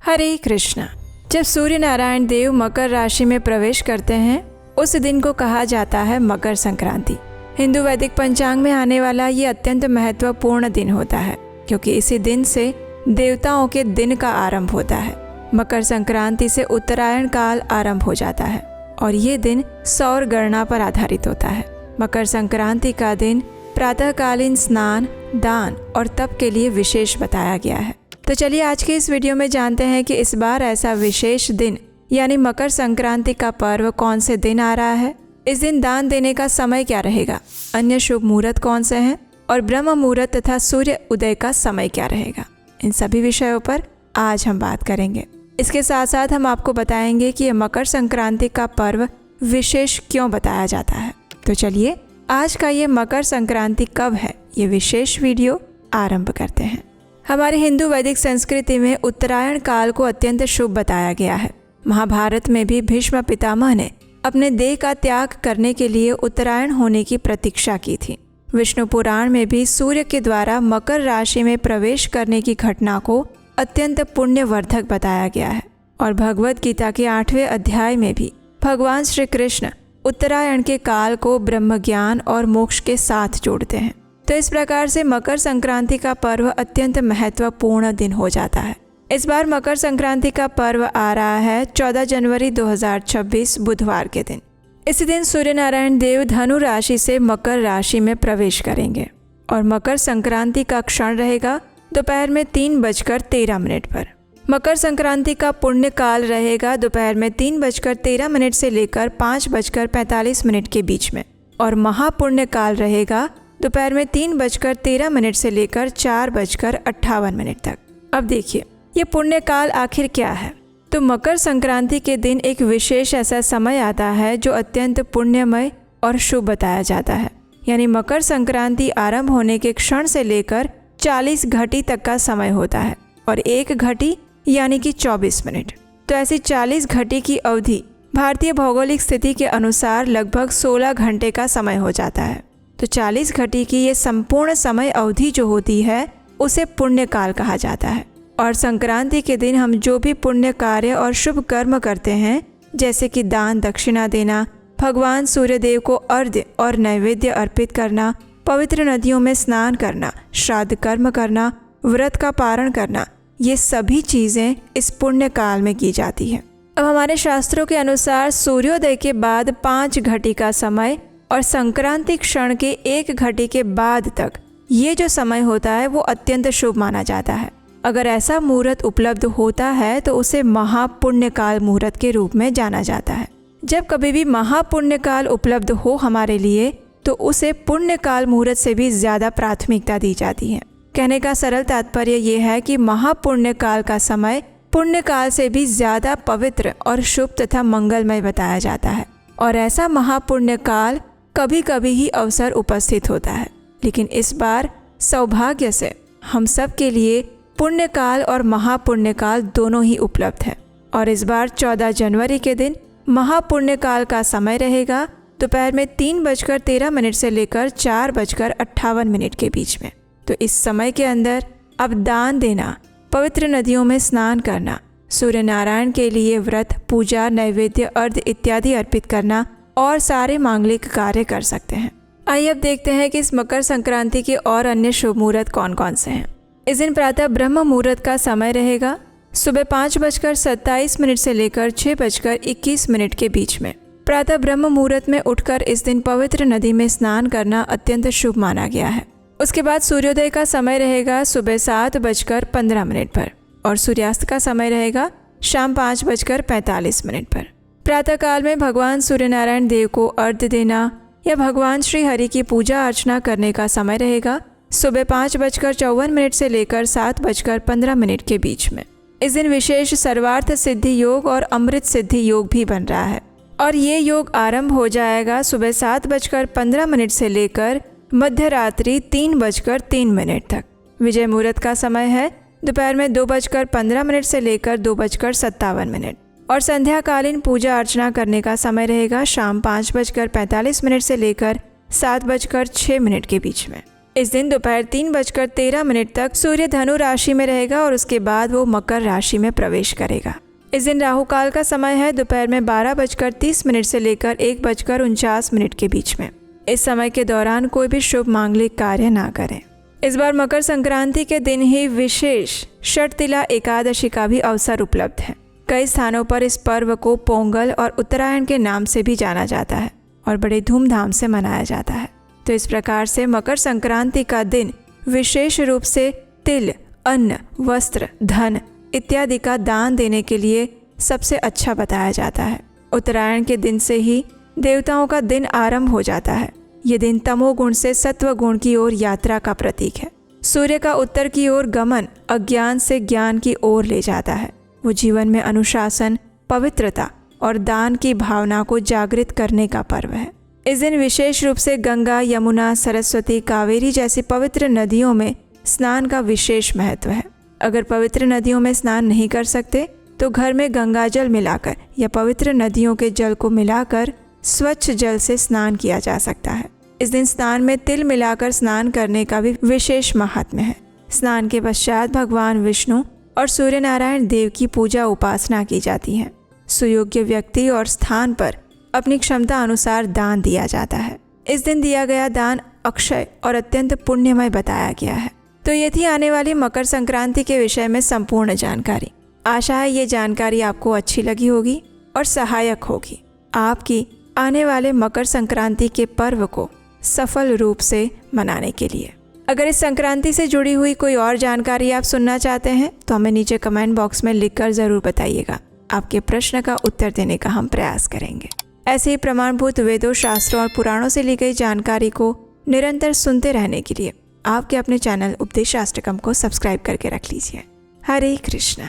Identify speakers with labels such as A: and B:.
A: हरे कृष्णा। जब सूर्य नारायण देव मकर राशि में प्रवेश करते हैं उस दिन को कहा जाता है मकर संक्रांति। हिंदू वैदिक पंचांग में आने वाला ये अत्यंत महत्वपूर्ण दिन होता है क्योंकि इसी दिन से देवताओं के दिन का आरंभ होता है। मकर संक्रांति से उत्तरायण काल आरंभ हो जाता है और ये दिन सौर गणना पर आधारित होता है। मकर संक्रांति का दिन प्रातःकालीन स्नान, दान और तप के लिए विशेष बताया गया है। तो चलिए आज के इस वीडियो में जानते हैं कि इस बार ऐसा विशेष दिन यानी मकर संक्रांति का पर्व कौन से दिन आ रहा है, इस दिन दान देने का समय क्या रहेगा, अन्य शुभ मुहूर्त कौन से हैं और ब्रह्म मुहूर्त तथा सूर्य उदय का समय क्या रहेगा। इन सभी विषयों पर आज हम बात करेंगे। इसके साथ साथ हम आपको बताएंगे कि यह मकर संक्रांति का पर्व विशेष क्यों बताया जाता है। तो चलिए आज का ये मकर संक्रांति कब है, ये विशेष वीडियो आरंभ करते हैं। हमारे हिंदू वैदिक संस्कृति में उत्तरायण काल को अत्यंत शुभ बताया गया है। महाभारत में भी भीष्म पितामह ने अपने देह का त्याग करने के लिए उत्तरायण होने की प्रतीक्षा की थी। विष्णु पुराण में भी सूर्य के द्वारा मकर राशि में प्रवेश करने की घटना को अत्यंत पुण्यवर्धक बताया गया है और भगवद गीता के 8वें अध्याय में भी भगवान श्री कृष्ण उत्तरायण के काल को ब्रह्म ज्ञान और मोक्ष के साथ जोड़ते हैं। तो इस प्रकार से मकर संक्रांति का पर्व अत्यंत महत्वपूर्ण दिन हो जाता है। इस बार मकर संक्रांति का पर्व आ रहा है 14 जनवरी 2026 बुधवार के दिन। इसी दिन सूर्य नारायण देव धनु राशि से मकर राशि में प्रवेश करेंगे और मकर संक्रांति का क्षण रहेगा दोपहर में 3:13 पर। मकर संक्रांति का पुण्य काल रहेगा दोपहर में 3:13 से लेकर 5:45 के बीच में और महापुण्य काल रहेगा दोपहर में 3:13 से लेकर 4:58 तक। अब देखिए ये पुण्य काल आखिर क्या है। तो मकर संक्रांति के दिन एक विशेष ऐसा समय आता है जो अत्यंत पुण्यमय और शुभ बताया जाता है। यानी मकर संक्रांति आरंभ होने के क्षण से लेकर 40 घटी तक का समय होता है और 1 घटी यानी कि 24 मिनट। तो ऐसी 40 घटी की अवधि भारतीय भौगोलिक स्थिति के अनुसार लगभग 16 घंटे का समय हो जाता है। तो 40 घटी की ये संपूर्ण समय अवधि जो होती है उसे पुण्य काल कहा जाता है। और संक्रांति के दिन हम जो भी पुण्य कार्य और शुभ कर्म करते हैं जैसे कि दान दक्षिणा देना, भगवान सूर्यदेव को अर्घ्य और नैवेद्य अर्पित करना, पवित्र नदियों में स्नान करना, श्राद्ध कर्म करना, व्रत का पारण करना, ये सभी चीज़ें इस पुण्य काल में की जाती हैं। अब हमारे शास्त्रों के अनुसार सूर्योदय के बाद 5 घटी का समय और संक्रांति क्षण के 1 घटी के बाद तक ये जो समय होता है वो अत्यंत शुभ माना जाता है। अगर ऐसा मुहूर्त उपलब्ध होता है तो उसे महापुण्य काल मुहूर्त के रूप में जाना जाता है। जब कभी भी महापुण्य काल उपलब्ध हो हमारे लिए तो उसे पुण्य काल मुहूर्त से भी ज़्यादा प्राथमिकता दी जाती है। कहने का सरल तात्पर्य ये है कि महापुण्य काल का समय पुण्य काल से भी ज़्यादा पवित्र और शुभ तथा मंगलमय बताया जाता है। और ऐसा महापुण्य काल कभी कभी ही अवसर उपस्थित होता है, लेकिन इस बार सौभाग्य से हम सब के लिए पुण्य काल और महापुण्य काल दोनों ही उपलब्ध है। और इस बार 14 जनवरी के दिन महापुण्य काल का समय रहेगा दोपहर में 3:13 से लेकर 4:58 के बीच में। तो इस समय के अंदर अब दान देना, पवित्र नदियों में स्नान करना, सूर्य नारायण के लिए व्रत, पूजा, नैवेद्य, अर्घ्य इत्यादि अर्पित करना और सारे मांगलिक कार्य कर सकते हैं। आइए अब देखते हैं कि इस मकर संक्रांति के और अन्य शुभ मुहूर्त कौन कौन से हैं। इस दिन प्रातः ब्रह्म मुहूर्त का समय रहेगा सुबह 5:27 से लेकर 6:21 के बीच में। प्रातः ब्रह्म मुहूर्त में उठकर इस दिन पवित्र नदी में स्नान करना अत्यंत शुभ माना गया है। उसके बाद सूर्योदय का समय रहेगा सुबह 7:15 पर और सूर्यास्त का समय रहेगा शाम 5:45 पर। प्रातःकाल में भगवान सूर्य नारायण देव को अर्घ्य देना या भगवान श्री हरि की पूजा अर्चना करने का समय रहेगा सुबह 5:54 से लेकर 7:15 के बीच में। इस दिन विशेष सर्वार्थ सिद्धि योग और अमृत सिद्धि योग भी बन रहा है और ये योग आरंभ हो जाएगा सुबह 7:15 से लेकर मध्य रात्रि 3:03 तक। विजय मुहूर्त का समय है दोपहर में 2:15 से लेकर 2:57 और संध्याकालीन पूजा अर्चना करने का समय रहेगा शाम 5:45 से लेकर 7:06 के बीच में। इस दिन दोपहर 3:13 तक सूर्य धनु राशि में रहेगा और उसके बाद वो मकर राशि में प्रवेश करेगा। इस दिन राहु काल का समय है दोपहर में 12:30 से लेकर 1:49 के बीच में। इस समय के दौरान कोई भी शुभ मांगलिक कार्य ना करें। इस बार मकर संक्रांति के दिन ही विशेष षटतिला एकादशी का भी अवसर उपलब्ध है। कई स्थानों पर इस पर्व को पोंगल और उत्तरायण के नाम से भी जाना जाता है और बड़े धूमधाम से मनाया जाता है। तो इस प्रकार से मकर संक्रांति का दिन विशेष रूप से तिल, अन्न, वस्त्र, धन इत्यादि का दान देने के लिए सबसे अच्छा बताया जाता है। उत्तरायण के दिन से ही देवताओं का दिन आरंभ हो जाता है। ये दिन तमोगुण से सत्व गुण की ओर यात्रा का प्रतीक है। सूर्य का उत्तर की ओर गमन अज्ञान से ज्ञान की ओर ले जाता है। वो जीवन में अनुशासन, पवित्रता और दान की भावना को जागृत करने का पर्व है। इस दिन विशेष रूप से गंगा, यमुना, सरस्वती, कावेरी जैसी पवित्र नदियों में स्नान का विशेष महत्व है। अगर पवित्र नदियों में स्नान नहीं कर सकते तो घर में गंगाजल मिलाकर या पवित्र नदियों के जल को मिलाकर स्वच्छ जल से स्नान किया जा सकता है। इस दिन स्नान में तिल मिलाकर स्नान करने का भी विशेष महात्म्य है। स्नान के पश्चात भगवान विष्णु और सूर्य नारायण देव की पूजा उपासना की जाती है। सुयोग्य व्यक्ति और स्थान पर अपनी क्षमता अनुसार दान दिया जाता है। इस दिन दिया गया दान अक्षय और अत्यंत पुण्यमय बताया गया है। तो ये थी आने वाली मकर संक्रांति के विषय में संपूर्ण जानकारी। आशा है ये जानकारी आपको अच्छी लगी होगी और सहायक होगी आपकी आने वाले मकर संक्रांति के पर्व को सफल रूप से मनाने के लिए। अगर इस संक्रांति से जुड़ी हुई कोई और जानकारी आप सुनना चाहते हैं तो हमें नीचे कमेंट बॉक्स में लिखकर ज़रूर बताइएगा। आपके प्रश्न का उत्तर देने का हम प्रयास करेंगे। ऐसे ही प्रमाणभूत वेदों, शास्त्रों और पुराणों से ली गई जानकारी को निरंतर सुनते रहने के लिए आपके अपने चैनल उपदेश शास्त्रकम को सब्सक्राइब करके रख लीजिए। हरे कृष्णा।